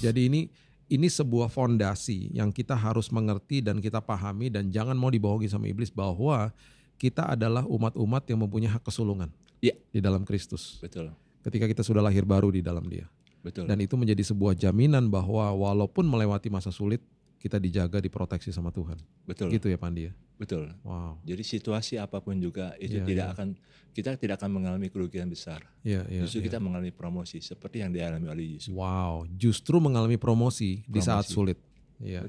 Jadi ini sebuah fondasi yang kita harus mengerti dan kita pahami dan jangan mau dibohongi sama iblis bahwa kita adalah umat-umat yang mempunyai hak kesulungan Iya. di dalam Kristus. Betul. Ketika kita sudah lahir baru di dalam Dia. Betul. Dan itu menjadi sebuah jaminan bahwa walaupun melewati masa sulit, kita dijaga, diproteksi sama Tuhan. Betul. Gitu ya Pandi ya? Betul. Wow. Jadi situasi apapun juga itu kita tidak akan mengalami kerugian besar. Justru kita mengalami promosi seperti yang dialami oleh Yusuf. Wow, justru mengalami promosi di saat sulit. Iya.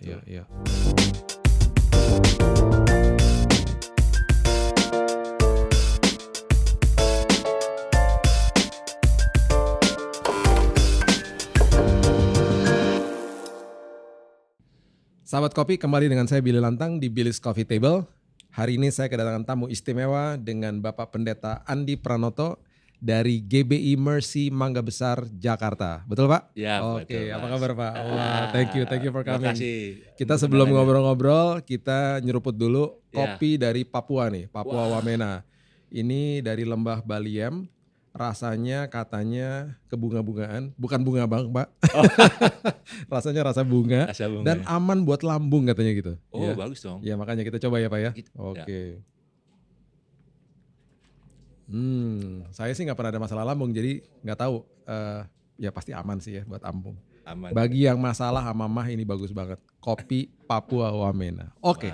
Sahabat Kopi, kembali dengan saya Billy Lantang di Billy's Coffee Table. Hari ini saya kedatangan tamu istimewa dengan Bapak Pendeta Andi Pranoto dari GBI Mercy Mangga Besar, Jakarta. Betul Pak? Ya, Oke, apa kabar Pak? Wah, thank you for coming. Terima kasih. Kita sebelum ngobrol-ngobrol, kita nyeruput dulu kopi dari Papua nih, Papua Wamena. Ini dari Lembah Baliem. Rasanya katanya kebunga-bungaan, bukan bunga bang Pak. Rasanya rasa bunga dan aman buat lambung katanya gitu. Oh ya. Bagus dong. Ya makanya kita coba ya Pak ya. Oke. Saya sih nggak pernah ada masalah lambung jadi nggak tahu. Ya pasti aman sih ya buat lambung. Aman. Bagi yang masalah sama mah ini bagus banget. Kopi Papua Wamena. Oke.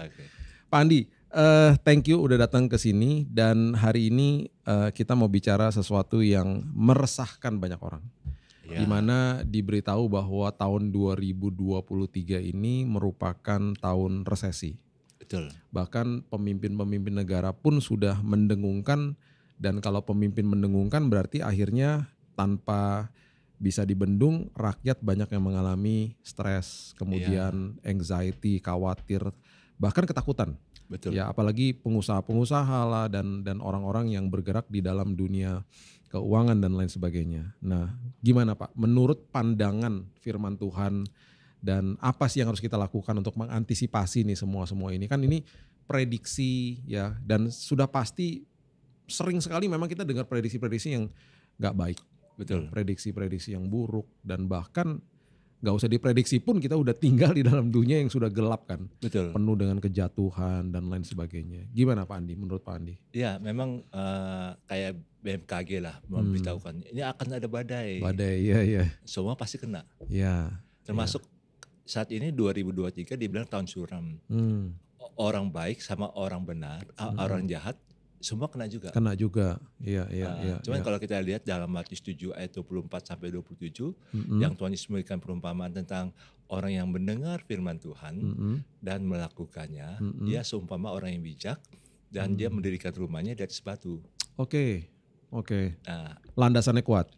Pak Andi. Thank you udah datang ke sini dan hari ini kita mau bicara sesuatu yang meresahkan banyak orang. Di mana diberitahu bahwa tahun 2023 ini merupakan tahun resesi. Betul. Bahkan pemimpin-pemimpin negara pun sudah mendengungkan dan kalau pemimpin mendengungkan berarti akhirnya tanpa bisa dibendung rakyat banyak yang mengalami stres, kemudian anxiety, khawatir, bahkan ketakutan. Betul. Ya apalagi pengusaha-pengusaha lah dan orang-orang yang bergerak di dalam dunia keuangan dan lain sebagainya. Nah, gimana Pak? Menurut pandangan firman Tuhan dan apa sih yang harus kita lakukan untuk mengantisipasi nih semua ini? Kan ini prediksi ya dan sudah pasti sering sekali memang kita dengar prediksi-prediksi yang nggak baik. Betul. Prediksi-prediksi yang buruk dan bahkan gak usah diprediksi pun kita udah tinggal di dalam dunia yang sudah gelap kan. Betul. Penuh dengan kejatuhan dan lain sebagainya. Gimana Pak Andi, menurut Pak Andi? Ya memang kayak BMKG lah memberitahukan ini akan ada badai. Badai, iya. Semua pasti kena. Iya. Termasuk saat ini 2023 dibilang tahun suram. Orang baik sama orang benar, orang jahat semua kena juga. Kena juga, iya. Cuman kalau kita lihat dalam Matius 7 ayat 24 sampai 27 yang Tuhan Yesus memberikan perumpamaan tentang orang yang mendengar firman Tuhan dan melakukannya, dia seumpama orang yang bijak dan dia mendirikan rumahnya di atas batu. Oke. Nah, landasannya kuat.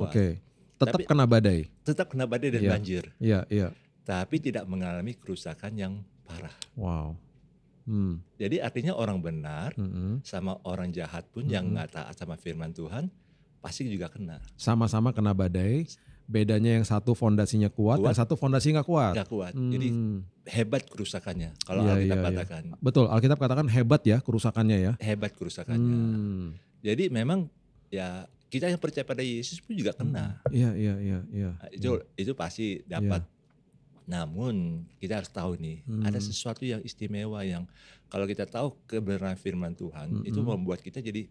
Oke. Tetap kena badai. Tetap kena badai dan banjir. Iya. Tapi tidak mengalami kerusakan yang parah. Wow. Jadi artinya orang benar sama orang jahat pun yang nggak taat sama firman Tuhan pasti juga kena. Sama-sama kena badai. Bedanya yang satu fondasinya kuat, yang satu fondasi nggak kuat. Nggak kuat. Jadi hebat kerusakannya. Kalau Alkitab katakan. Betul. Alkitab katakan hebat ya kerusakannya ya. Hebat kerusakannya. Jadi memang ya kita yang percaya pada Yesus pun juga kena. Iya. Nah, itu pasti dapat. Namun kita harus tahu nih ada sesuatu yang istimewa yang kalau kita tahu kebenaran firman Tuhan itu membuat kita jadi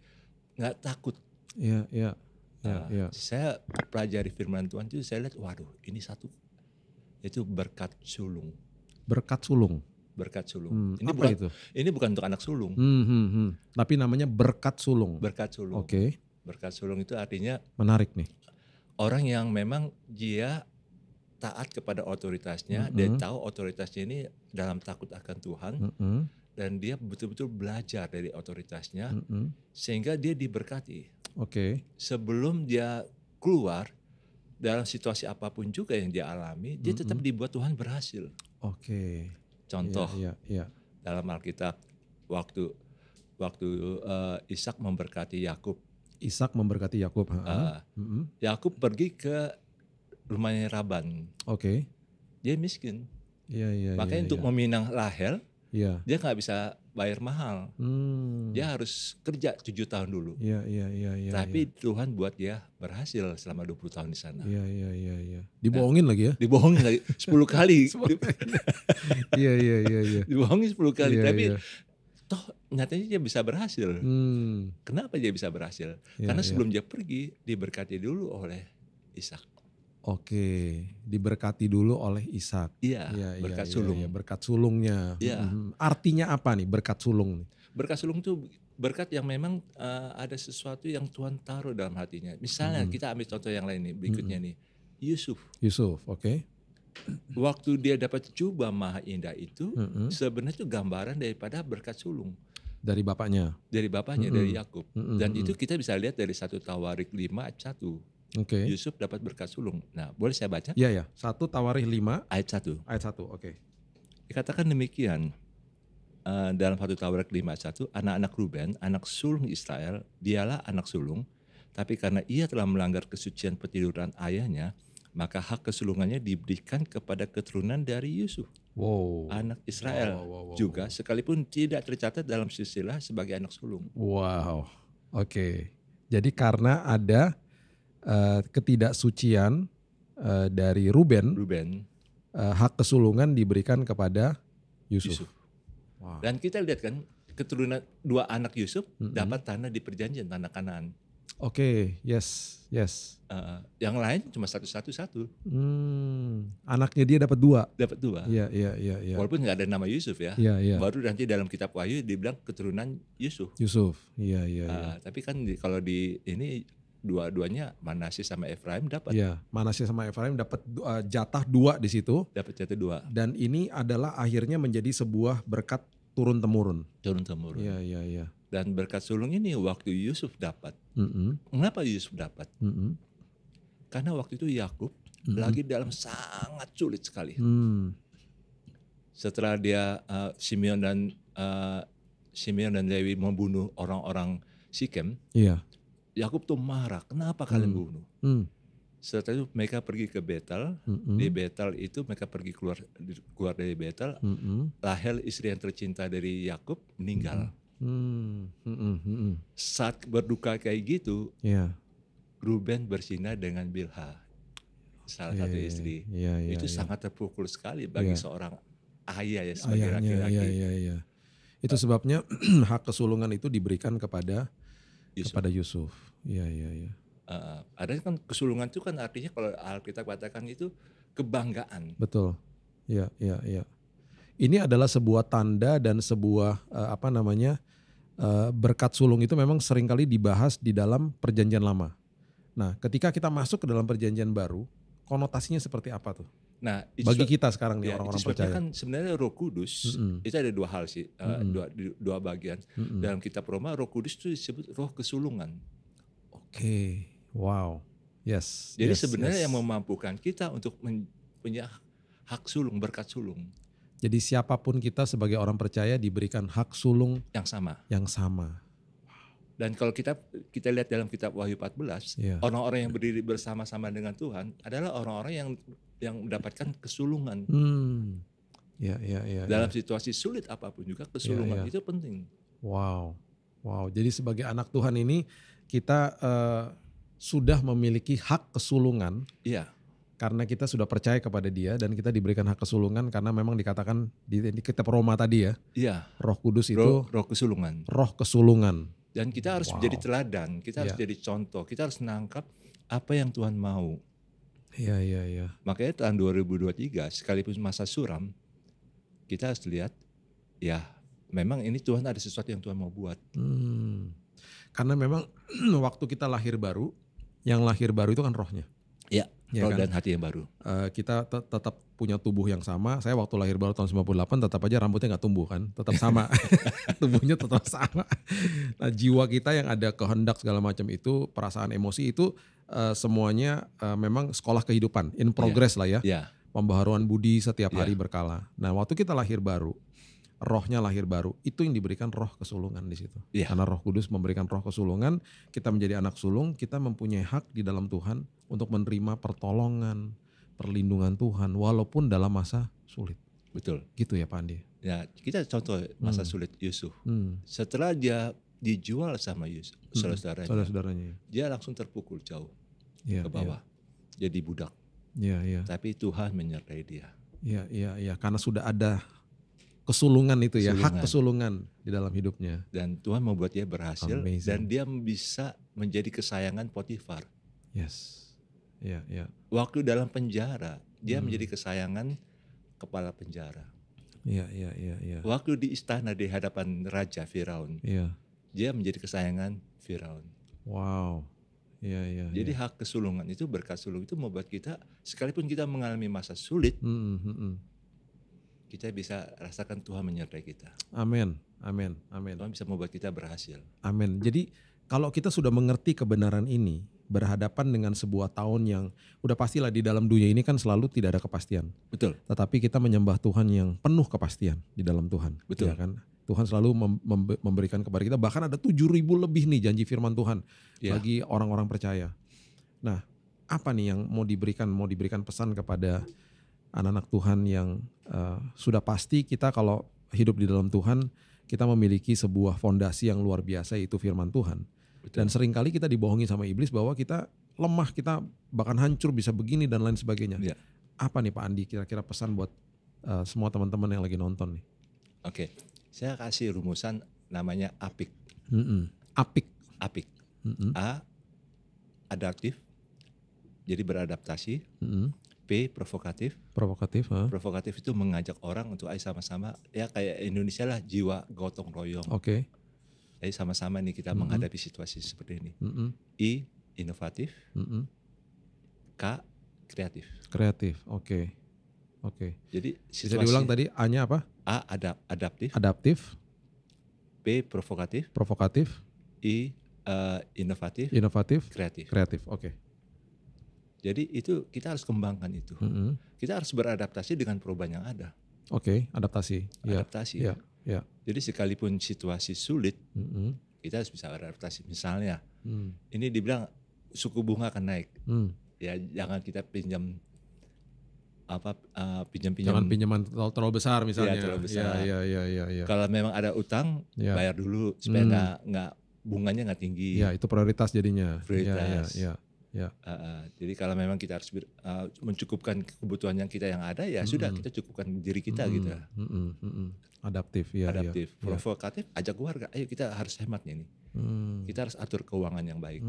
nggak takut. Iya. Saya pelajari firman Tuhan itu saya lihat waduh ini satu itu berkat sulung. Berkat sulung. Ini apa bukan itu? Ini bukan untuk anak sulung. Tapi namanya berkat sulung. Berkat sulung. Oke. Berkat sulung itu artinya menarik nih. Orang yang memang dia taat kepada otoritasnya, dia tahu otoritasnya ini dalam takut akan Tuhan, dan dia betul-betul belajar dari otoritasnya, sehingga dia diberkati. Oke. Sebelum dia keluar dalam situasi apapun juga yang dia alami, dia tetap dibuat Tuhan berhasil. Oke. Contoh Iya. dalam Alkitab waktu Ishak memberkati Yakub. Yakub pergi ke rumahnya Laban. Oke. Dia miskin. Iya. Makanya untuk meminang Rahel, Iya. Dia nggak bisa bayar mahal. Dia harus kerja 7 tahun dulu. Iya. Tapi Tuhan buat dia berhasil selama 20 tahun di sana. Iya. Dibohongin lagi ya? Dibohongin lagi 10 kali. Iya. Dibohongin 10 kali. Iya, Tapi iya. toh nyatanya dia bisa berhasil. Kenapa dia bisa berhasil? Iya, Karena iya. sebelum dia pergi diberkati dulu oleh Ishak. Oke, diberkati dulu oleh Ishak. Iya, berkat sulung. Iya, berkat sulungnya. Iya. Artinya apa nih berkat sulung? Berkat sulung itu berkat yang memang ada sesuatu yang Tuhan taruh dalam hatinya. Misalnya kita ambil contoh yang lain nih, berikutnya nih. Yusuf, oke. Waktu dia dapat jubah maha indah itu, sebenarnya itu gambaran daripada berkat sulung. Dari bapaknya? Dari bapaknya, dari Yakub. Dan itu kita bisa lihat dari 1 Tawarik 5 ayat 1. Oke. Yusuf dapat berkat sulung. Nah, boleh saya baca? Iya. 1 Tawarikh 5 ayat 1. Ayat 1, oke. Dikatakan demikian. Dalam 1 Tawarik 5 ayat 1, anak-anak Ruben, anak sulung Israel, dialah anak sulung, tapi karena ia telah melanggar kesucian petiduran ayahnya, maka hak kesulungannya diberikan kepada keturunan dari Yusuf, anak Israel, juga sekalipun tidak tercatat dalam silsilah sebagai anak sulung. Wow, oke. Jadi karena ada ketidaksucian dari Ruben, hak kesulungan diberikan kepada Yusuf. Wow. Dan kita lihat kan keturunan 2 anak Yusuf dapat tanah di perjanjian, tanah Kanaan. Oke, yes. Yang lain cuma satu. Anaknya dia dapat 2. Dapat 2. Iya. Walaupun nggak ada nama Yusuf ya. Iya. Baru nanti dalam kitab Wahyu dibilang keturunan Yusuf. Iya. Tapi kan kalau di ini dua-duanya Manasye sama Efraim dapat. Iya, Manasye sama Efraim dapat jatah 2 di situ. Dapat jatah 2. Dan ini adalah akhirnya menjadi sebuah berkat turun temurun. Iya. Dan berkat sulung ini waktu Yusuf dapat. Kenapa Yusuf dapat? Karena waktu itu Yakub lagi dalam sangat sulit sekali. Setelah dia Simeon dan Lewi membunuh orang-orang Sikem, Yakub tuh marah. Kenapa kalian bunuh? Setelah itu mereka pergi ke Betel. Di Betel itu mereka pergi keluar dari Betel. Rahel, istri yang tercinta dari Yakub, meninggal. Saat berduka kayak gitu, Ruben berzina dengan Bilha, salah satu istri. Itu sangat terpukul sekali bagi seorang ayah ya, sebagai laki-laki. Iya. Itu sebabnya hak kesulungan itu diberikan kepada Yusuf. Iya. Ada kan kesulungan itu kan artinya kalau Alkitab katakan itu kebanggaan. Betul. Iya. Ini adalah sebuah tanda dan sebuah berkat sulung itu memang seringkali dibahas di dalam perjanjian lama. Nah, ketika kita masuk ke dalam perjanjian baru, konotasinya seperti apa tuh? Nah, bagi kita sekarang nih orang-orang percaya. Kan sebenarnya Roh Kudus itu ada 2 hal sih, dua bagian. Dalam kitab Roma, Roh Kudus itu disebut Roh kesulungan. Oke, wow, yes. Jadi sebenarnya yang memampukan kita untuk punya hak sulung, berkat sulung. Jadi siapapun kita sebagai orang percaya diberikan hak sulung yang sama. Dan kalau kita lihat dalam kitab Wahyu 14, orang-orang yang berdiri bersama-sama dengan Tuhan adalah orang-orang yang mendapatkan kesulungan. Dalam situasi sulit apapun juga kesulungan itu penting. Wow. Jadi sebagai anak Tuhan ini kita sudah memiliki hak kesulungan. Iya. Karena kita sudah percaya kepada Dia dan kita diberikan hak kesulungan karena memang dikatakan di kitab Roma tadi ya. Iya. Roh Kudus itu roh kesulungan. Roh kesulungan. Dan kita harus menjadi teladan, kita harus jadi contoh, kita harus menangkap apa yang Tuhan mau. Iya. Makanya tahun 2023 sekalipun masa suram, kita harus lihat ya memang ini Tuhan ada sesuatu yang Tuhan mau buat. Karena memang waktu kita lahir baru, yang lahir baru itu kan rohnya. Iya. Roh dan hati yang baru. Kita tetap punya tubuh yang sama. Saya waktu lahir baru tahun 98 tetap aja rambutnya gak tumbuh kan. Tetap sama. Tubuhnya tetap sama. Nah, jiwa kita yang ada kehendak segala macam itu, perasaan emosi itu semuanya memang sekolah kehidupan. In progress lah ya. Pembaharuan budi setiap hari berkala. Nah, waktu kita lahir baru, rohnya lahir baru, itu yang diberikan roh kesulungan di situ. Karena Roh Kudus memberikan roh kesulungan, kita menjadi anak sulung, kita mempunyai hak di dalam Tuhan untuk menerima pertolongan, perlindungan Tuhan walaupun dalam masa sulit. Betul. Gitu ya Pak Andi. Ya, kita contoh masa sulit Yusuf. Setelah dia dijual sama Yusuf, saudara-saudaranya, dia langsung terpukul jauh ke bawah, jadi budak. Tapi Tuhan menyertai dia. Iya, karena sudah ada kesulungan itu ya, hak kesulungan di dalam hidupnya. Dan Tuhan membuat dia berhasil. Amazing. Dan dia bisa menjadi kesayangan Potifar. Yes. Iya. Waktu dalam penjara, dia menjadi kesayangan kepala penjara. Iya. Waktu di istana di hadapan Raja Firaun, dia menjadi kesayangan Firaun. Wow. Iya. Jadi hak kesulungan itu, berkat sulung itu membuat kita, sekalipun kita mengalami masa sulit, kita bisa rasakan Tuhan menyertai kita. Amin. Tuhan bisa membuat kita berhasil. Amin. Jadi kalau kita sudah mengerti kebenaran ini, berhadapan dengan sebuah tahun yang udah pastilah di dalam dunia ini kan selalu tidak ada kepastian. Betul. Tetapi kita menyembah Tuhan yang penuh kepastian di dalam Tuhan. Betul. Ya kan? Tuhan selalu memberikan kepada kita, bahkan ada 7.000 lebih nih janji firman Tuhan bagi orang-orang percaya. Nah, apa nih yang mau diberikan pesan kepada anak-anak Tuhan yang sudah pasti kita kalau hidup di dalam Tuhan, kita memiliki sebuah fondasi yang luar biasa, yaitu firman Tuhan. Betul. Dan seringkali kita dibohongi sama iblis bahwa kita lemah, kita bahkan hancur, bisa begini dan lain sebagainya. Ya. Apa nih Pak Andi kira-kira pesan buat semua teman-teman yang lagi nonton nih? Oke, saya kasih rumusan namanya APIK. APIK. A, adaptif, jadi beradaptasi. P, provokatif. Provokatif itu mengajak orang untuk ayo sama-sama, ya kayak Indonesia lah, jiwa gotong royong. Oke. Jadi sama-sama nih kita menghadapi situasi seperti ini. I, inovatif. K, kreatif. Oke. Jadi situasi, bisa diulang tadi, A-nya apa? A, adaptif. P, provokatif. I, inovatif. Kreatif. Oke. Jadi itu kita harus kembangkan itu. Kita harus beradaptasi dengan perubahan yang ada. Oke, adaptasi. Ya. Jadi sekalipun situasi sulit, kita harus bisa beradaptasi. Misalnya, ini dibilang suku bunga akan naik. Ya jangan kita pinjam Jangan pinjaman terlalu besar misalnya. Ya, terlalu besar. Ya. Kalau memang ada utang, bayar dulu supaya nggak bunganya nggak tinggi. Ya, itu prioritas jadinya. Ya. Jadi kalau memang kita harus mencukupkan kebutuhan yang ada, ya sudah kita cukupkan diri kita gitu. Adaptif. Provokatif, ajak keluarga, ayo kita harus hemat nih. Kita harus atur keuangan yang baik.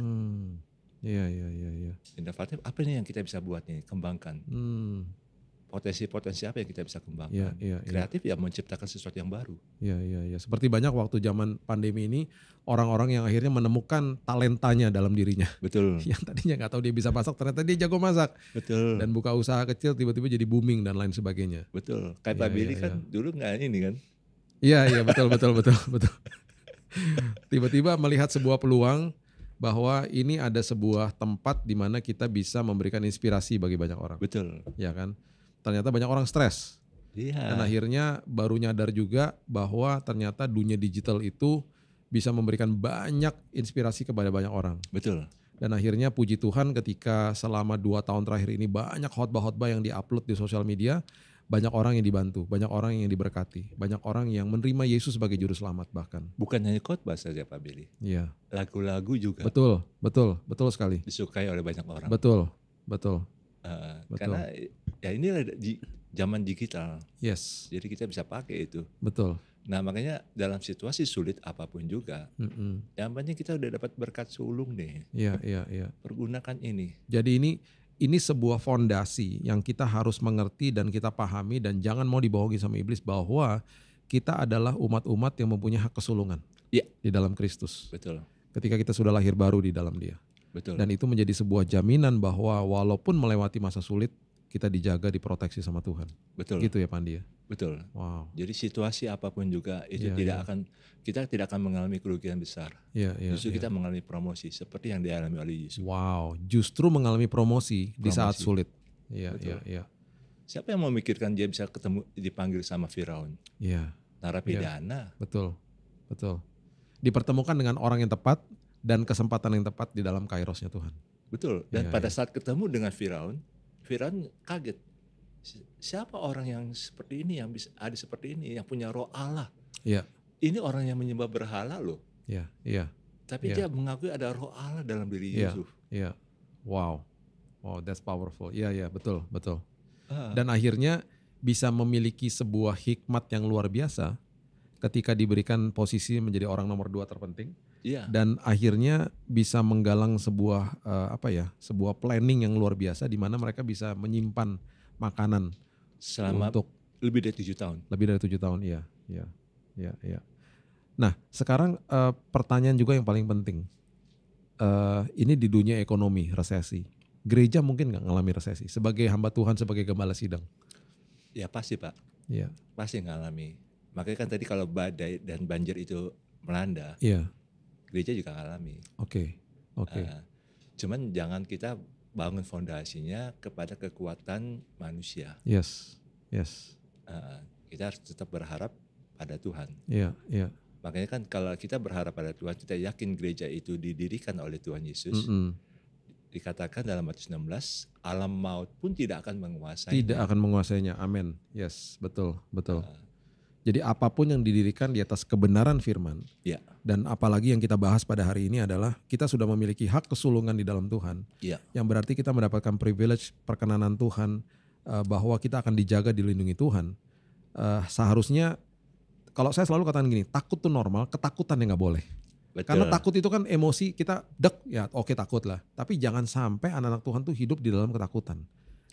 Iya. Inovatif, apa nih yang kita bisa buat nih, kembangkan. Potensi apa yang kita bisa kembangkan. Kreatif ya menciptakan sesuatu yang baru. Iya. Seperti banyak waktu zaman pandemi ini, orang-orang yang akhirnya menemukan talentanya dalam dirinya. Betul. Yang tadinya nggak tahu dia bisa masak, ternyata dia jago masak. Betul. Dan buka usaha kecil tiba-tiba jadi booming dan lain sebagainya. Betul. Kayak Pak Billy kan dulu nggak ini kan. Iya, betul. Tiba-tiba melihat sebuah peluang bahwa ini ada sebuah tempat di mana kita bisa memberikan inspirasi bagi banyak orang. Betul. Ya kan? Ternyata banyak orang stres. Iya. Dan akhirnya baru nyadar juga bahwa ternyata dunia digital itu bisa memberikan banyak inspirasi kepada banyak orang. Betul. Dan akhirnya puji Tuhan ketika selama 2 tahun terakhir ini banyak khotbah-khotbah yang diupload di sosial media, banyak orang yang dibantu, banyak orang yang diberkati, banyak orang yang menerima Yesus sebagai juru selamat bahkan. Bukan hanya khotbah saja Pak Billy. Iya. Lagu-lagu juga. Betul sekali. Disukai oleh banyak orang. Betul. Karena ya inilah di zaman digital. Yes. Jadi kita bisa pakai itu. Betul. Nah makanya dalam situasi sulit apapun juga, yang penting kita udah dapat berkat sulung deh. Iya. Pergunakan ini. Jadi ini sebuah fondasi yang kita harus mengerti dan kita pahami, dan jangan mau dibohongi sama iblis bahwa kita adalah umat-umat yang mempunyai hak kesulungan di dalam Kristus. Betul. Ketika kita sudah lahir baru di dalam Dia. Betul. Dan itu menjadi sebuah jaminan bahwa walaupun melewati masa sulit, kita dijaga, diproteksi sama Tuhan. Betul. Gitu ya Pandi ya? Betul. Wow. Jadi situasi apapun juga itu kita tidak akan mengalami kerugian besar. Justru kita mengalami promosi seperti yang dialami oleh Yusuf. Wow, justru mengalami promosi di saat sulit. Iya. Siapa yang memikirkan dia bisa dipanggil sama Firaun? Iya. Narapidana. Betul. Dipertemukan dengan orang yang tepat dan kesempatan yang tepat di dalam kairosnya Tuhan. Betul. Dan pada saat ketemu dengan Firaun kaget. siapa orang yang seperti ini, yang bisa ada seperti ini, yang punya roh Allah. Iya. Ini orang yang menyembah berhala loh. Iya, iya. Tapi dia mengakui ada roh Allah dalam diri Iya, Yusuf. iya. Wow, that's powerful. Iya, iya, betul, betul. Ah, Dan akhirnya bisa memiliki sebuah hikmat yang luar biasa ketika diberikan posisi menjadi orang nomor 2 terpenting. Iya. Dan akhirnya bisa menggalang sebuah sebuah planning yang luar biasa di mana mereka bisa menyimpan makanan Selama untuk lebih dari 7 tahun. lebih dari 7 tahun. Iya, iya, iya, iya. Nah, sekarang pertanyaan juga yang paling penting. Ini di dunia ekonomi, resesi. Gereja mungkin nggak ngalami resesi sebagai hamba Tuhan, sebagai gembala sidang. Ya pasti Pak, Iya, pasti ngalami. Makanya kan tadi kalau badai dan banjir itu melanda, iya. gereja juga ngalami. Oke. Cuman jangan kita bangun fondasinya kepada kekuatan manusia. Yes. Kita harus tetap berharap pada Tuhan. Iya, iya. Makanya kan kalau kita berharap pada Tuhan, kita yakin gereja itu didirikan oleh Tuhan Yesus. Dikatakan dalam Matius 16, alam maut pun tidak akan menguasainya. Tidak akan menguasainya. Amin. Yes, betul. Jadi apapun yang didirikan di atas kebenaran firman. Ya. Dan apalagi yang kita bahas pada hari ini adalah kita sudah memiliki hak kesulungan di dalam Tuhan. Ya. Yang berarti kita mendapatkan privilege perkenanan Tuhan, bahwa kita akan dijaga, dilindungi Tuhan. Seharusnya, kalau saya selalu katakan gini, takut tuh normal, ketakutan yang nggak boleh. Betul. Karena takut itu kan emosi, kita oke takut lah. Tapi jangan sampai anak-anak Tuhan tuh hidup di dalam ketakutan.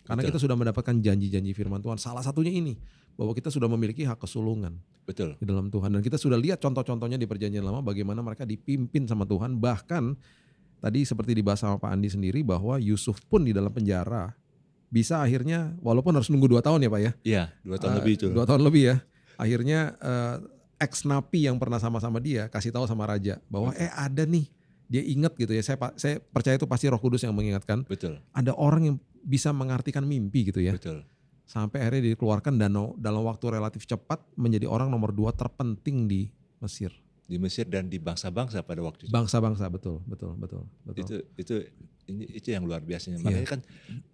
Karena kita sudah mendapatkan janji-janji firman Tuhan. Salah satunya ini, bahwa kita sudah memiliki hak kesulungan. Betul. Di dalam Tuhan. Dan kita sudah lihat contoh-contohnya di perjanjian lama bagaimana mereka dipimpin sama Tuhan. Bahkan tadi seperti dibahas sama Pak Andi sendiri bahwa Yusuf pun di dalam penjara bisa akhirnya, walaupun harus nunggu 2 tahun ya Pak ya. Iya, 2 tahun lebih itu. 2 tahun lebih ya. Akhirnya ex-napi yang pernah sama-sama dia kasih tahu sama raja bahwa ada nih, dia ingat gitu ya. Saya percaya itu pasti Roh Kudus yang mengingatkan. Betul. Ada orang yang bisa mengartikan mimpi gitu ya. Betul. Sampai akhirnya dikeluarkan dan dalam waktu relatif cepat menjadi orang nomor 2 terpenting di Mesir. Di Mesir dan di bangsa-bangsa pada waktu itu. Bangsa-bangsa, betul. Itu yang luar biasanya. Makanya kan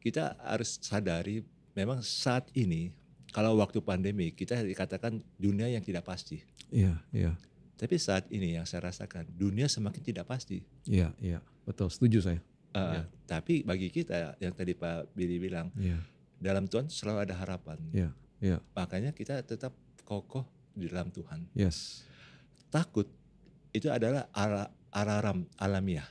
kita harus sadari memang saat ini kalau waktu pandemi kita dikatakan dunia yang tidak pasti. Iya. Tapi saat ini yang saya rasakan dunia semakin tidak pasti. Iya, betul. Setuju saya. Tapi bagi kita yang tadi Pak Billy bilang, dalam Tuhan selalu ada harapan. Iya. Makanya kita tetap kokoh di dalam Tuhan. Yes. Takut itu adalah alarm alamiah.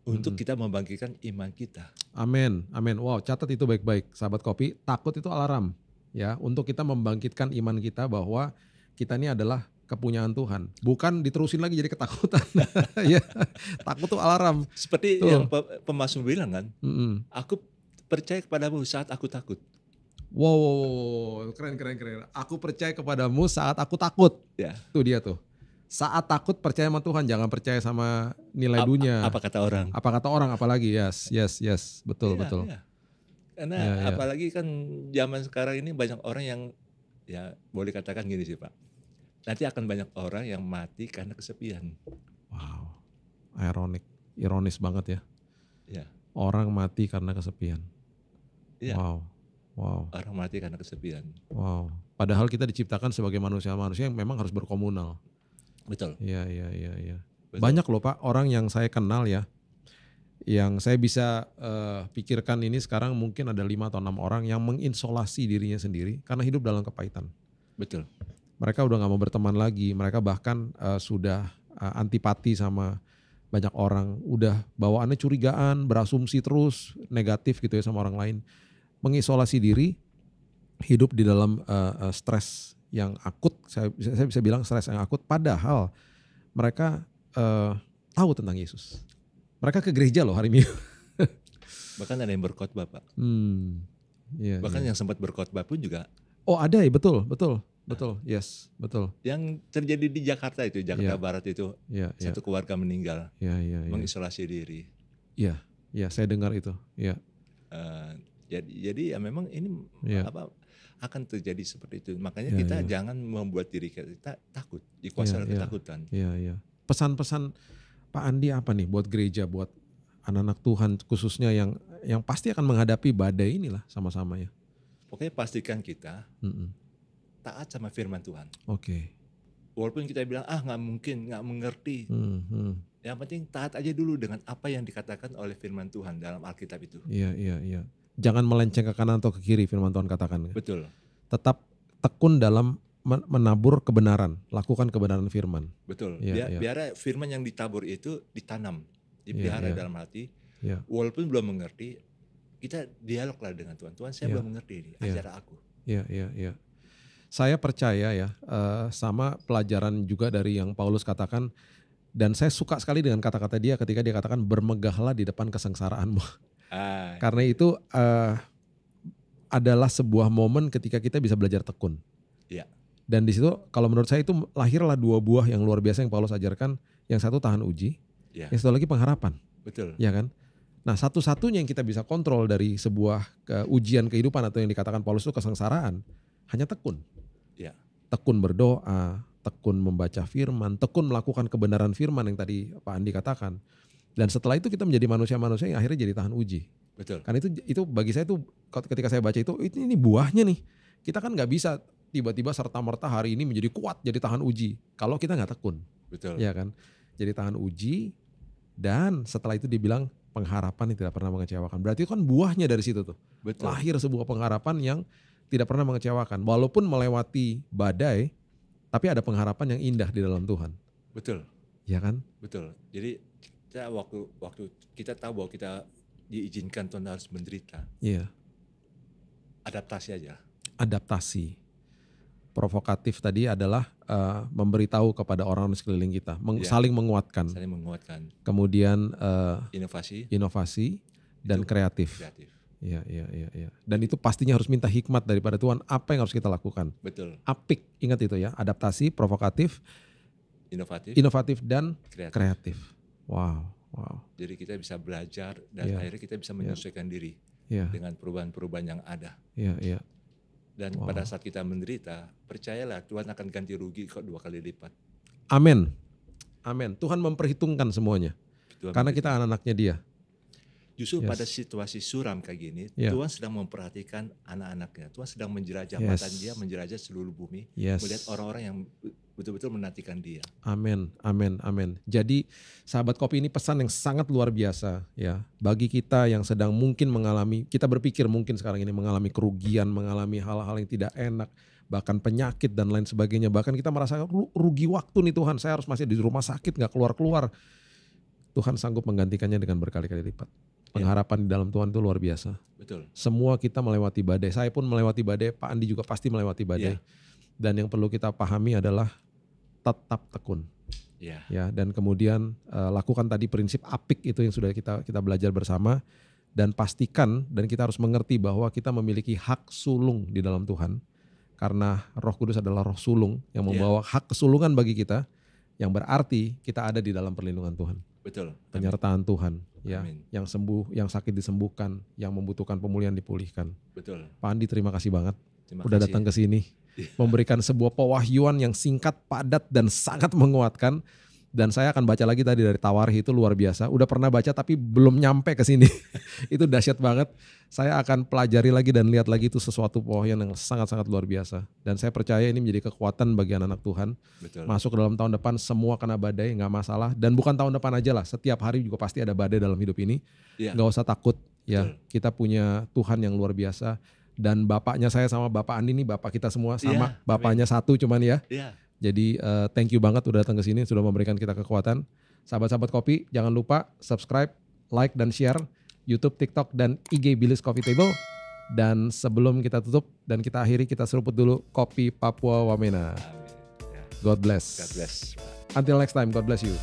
Untuk kita membangkitkan iman kita. Amin. Wow, catat itu baik-baik, sahabat kopi. Takut itu alarm, ya, untuk kita membangkitkan iman kita bahwa kita ini adalah kepunyaan Tuhan. Bukan diterusin lagi jadi ketakutan. Ya, takut itu alarm. Seperti yang pemazmur bilang kan, aku percaya kepadamu saat aku takut. Wow, keren. Aku percaya kepadamu saat aku takut. Ya. Tuh dia tuh. Saat takut percaya sama Tuhan, jangan percaya sama nilai dunia. Apa kata orang? Apalagi, yes, betul. Iya. Karena apalagi kan zaman sekarang ini banyak orang yang, ya boleh katakan gini sih Pak, nanti akan banyak orang yang mati karena kesepian. Wow, ironis banget ya. Ya. Orang mati karena kesepian. Ya. Wow. Orang mati karena kesepian. Wow. Padahal kita diciptakan sebagai manusia yang memang harus berkomunal. Betul. Iya. Betul. Banyak loh Pak orang yang saya kenal ya, yang saya bisa pikirkan ini sekarang mungkin ada 5 atau 6 orang yang mengisolasi dirinya sendiri karena hidup dalam kepahitan. Betul. Mereka udah gak mau berteman lagi, mereka bahkan sudah antipati sama banyak orang, udah bawaannya curigaan, berasumsi terus negatif gitu ya sama orang lain. Mengisolasi diri, hidup di dalam stres yang akut, saya bisa bilang stres yang akut, padahal mereka tahu tentang Yesus. Mereka ke gereja loh hari Minggu. Bahkan ada yang berkhotbah Pak. Bahkan yang sempat berkhotbah pun juga. Oh ada ya, betul. Yes, betul. Yang terjadi di Jakarta itu, Jakarta Barat itu, satu keluarga meninggal, mengisolasi diri. Iya, saya dengar itu. Iya. Jadi ya memang ini akan terjadi seperti itu. Makanya kita jangan membuat diri kita takut, dikuasai oleh ketakutan. Iya. Pesan-pesan Pak Andi apa nih buat gereja, buat anak-anak Tuhan khususnya yang yang pasti akan menghadapi badai inilah sama-sama ya. Pokoknya pastikan kita taat sama firman Tuhan. Oke. Walaupun kita bilang nggak mungkin, nggak mengerti. Yang penting taat aja dulu dengan apa yang dikatakan oleh firman Tuhan dalam Alkitab itu. Iya. Jangan melenceng ke kanan atau ke kiri, firman Tuhan katakan. Betul. Tetap tekun dalam menabur kebenaran, lakukan kebenaran firman. Betul. Iya. Biar firman yang ditabur itu ditanam, dipelihara dalam hati. Iya. Walaupun belum mengerti, kita dialoglah dengan Tuhan. Tuhan, saya belum mengerti ini, ajar aku. Iya. Saya percaya ya, sama pelajaran juga dari yang Paulus katakan, dan saya suka sekali dengan kata-kata dia ketika dia katakan bermegahlah di depan kesengsaraanmu. Karena itu adalah sebuah momen ketika kita bisa belajar tekun. Iya. Dan di situ kalau menurut saya itu lahirlah 2 buah yang luar biasa yang Paulus ajarkan. Yang satu tahan uji, yang satu lagi pengharapan. Betul. Ya kan? Nah, satu-satunya yang kita bisa kontrol dari sebuah ujian kehidupan atau yang dikatakan Paulus itu kesengsaraan, hanya tekun. Ya. Tekun berdoa, tekun membaca firman, tekun melakukan kebenaran firman yang tadi Pak Andi katakan. Dan setelah itu kita menjadi manusia-manusia yang akhirnya jadi tahan uji. Betul. Karena itu bagi saya itu ketika saya baca itu ini buahnya nih. Kita kan nggak bisa tiba-tiba serta-merta hari ini menjadi kuat jadi tahan uji kalau kita nggak tekun. Betul. Ya kan? Jadi tahan uji dan setelah itu dibilang pengharapan yang tidak pernah mengecewakan. Berarti itu kan buahnya dari situ tuh. Betul. Lahir sebuah pengharapan yang tidak pernah mengecewakan. Walaupun melewati badai, tapi ada pengharapan yang indah di dalam Tuhan. Betul. Ya kan? Betul. Jadi kita waktu kita tahu bahwa kita diizinkan Tuhan harus menderita. Iya. Adaptasi aja. Adaptasi. Provokatif tadi adalah memberitahu kepada orang di sekeliling kita, saling menguatkan. Saling menguatkan. Kemudian inovasi dan kreatif. Iya. Dan itu pastinya harus minta hikmat daripada Tuhan apa yang harus kita lakukan. Betul. Apik, ingat itu ya, adaptasi, provokatif, inovatif dan kreatif. Wow. Jadi kita bisa belajar dan akhirnya kita bisa menyesuaikan diri dengan perubahan-perubahan yang ada. Iya. Dan pada saat kita menderita, percayalah Tuhan akan ganti rugi kok 2 kali lipat. Amin. Tuhan memperhitungkan semuanya. Karena kita anak-anaknya Dia. Justru pada situasi suram kayak gini, Tuhan sedang memperhatikan anak-anaknya. Tuhan sedang menjelajah mata Dia, menjelajah seluruh bumi, melihat orang-orang yang betul-betul menantikan Dia. Amin. Jadi sahabat kopi ini pesan yang sangat luar biasa ya. Bagi kita yang sedang mungkin mengalami, kita berpikir mungkin sekarang ini mengalami kerugian, mengalami hal-hal yang tidak enak, bahkan penyakit dan lain sebagainya. Bahkan kita merasa rugi waktu nih Tuhan, saya harus masih di rumah sakit gak keluar-keluar. Tuhan sanggup menggantikannya dengan berkali-kali lipat. Pengharapan di dalam Tuhan itu luar biasa. Betul. Semua kita melewati badai. Saya pun melewati badai. Pak Andi juga pasti melewati badai. Dan yang perlu kita pahami adalah tetap tekun. Ya. Dan kemudian lakukan tadi prinsip apik itu yang sudah kita belajar bersama. Dan pastikan dan kita harus mengerti bahwa kita memiliki hak sulung di dalam Tuhan. Karena Roh Kudus adalah roh sulung yang membawa hak kesulungan bagi kita. Yang berarti kita ada di dalam perlindungan Tuhan. Betul. Penyertaan Tuhan. Ya, Amin. Yang sembuh, yang sakit disembuhkan, yang membutuhkan pemulihan dipulihkan. Betul. Pak Andi terima kasih banget Terima udah kasih. datang ke sini, memberikan sebuah pewahyuan yang singkat, padat dan sangat menguatkan. Dan saya akan baca lagi tadi dari Tawarikh itu luar biasa. Udah pernah baca tapi belum nyampe ke sini. Itu dahsyat banget. Saya akan pelajari lagi dan lihat lagi itu sesuatu pewahyuan yang sangat-sangat luar biasa. Dan saya percaya ini menjadi kekuatan bagi anak-anak Tuhan. Betul. Masuk ke dalam tahun depan semua kena badai, nggak masalah. Dan bukan tahun depan aja lah. Setiap hari juga pasti ada badai dalam hidup ini. Nggak usah takut. Ya, kita punya Tuhan yang luar biasa. Dan bapaknya saya sama Bapak Andi nih, bapak kita semua sama. Bapaknya satu cuman ya. Jadi thank you banget udah datang ke sini, sudah memberikan kita kekuatan. Sahabat-sahabat kopi, jangan lupa subscribe, like dan share YouTube, TikTok dan IG Billy's Coffee Table. Dan sebelum kita tutup dan kita akhiri, kita seruput dulu kopi Papua Wamena. God bless. God bless. Until next time, God bless you.